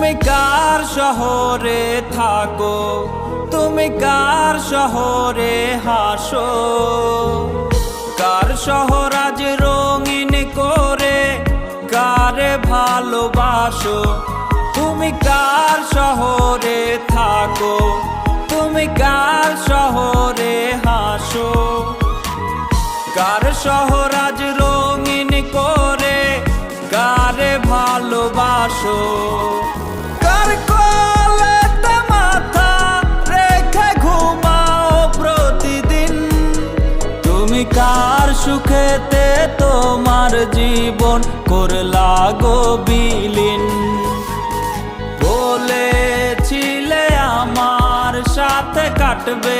তুমি কার শহরে থাকো, তুমি কার শহরে হাসো, কার শহর আজ রঙিন করে কারে ভালোবাসো। তুমি কার শহরে থাকো, তুমি কার শহরে হাসো, কার শহর আজ রঙিন করে কারে ভালোবাসো। কার কোলেতে মাথা রেখে ঘুমাও প্রতিদিন, তুমি কার সুখেতে তোমার জীবন করলা গো বিলীন। বলেছিলে আমার সাথে কাটবে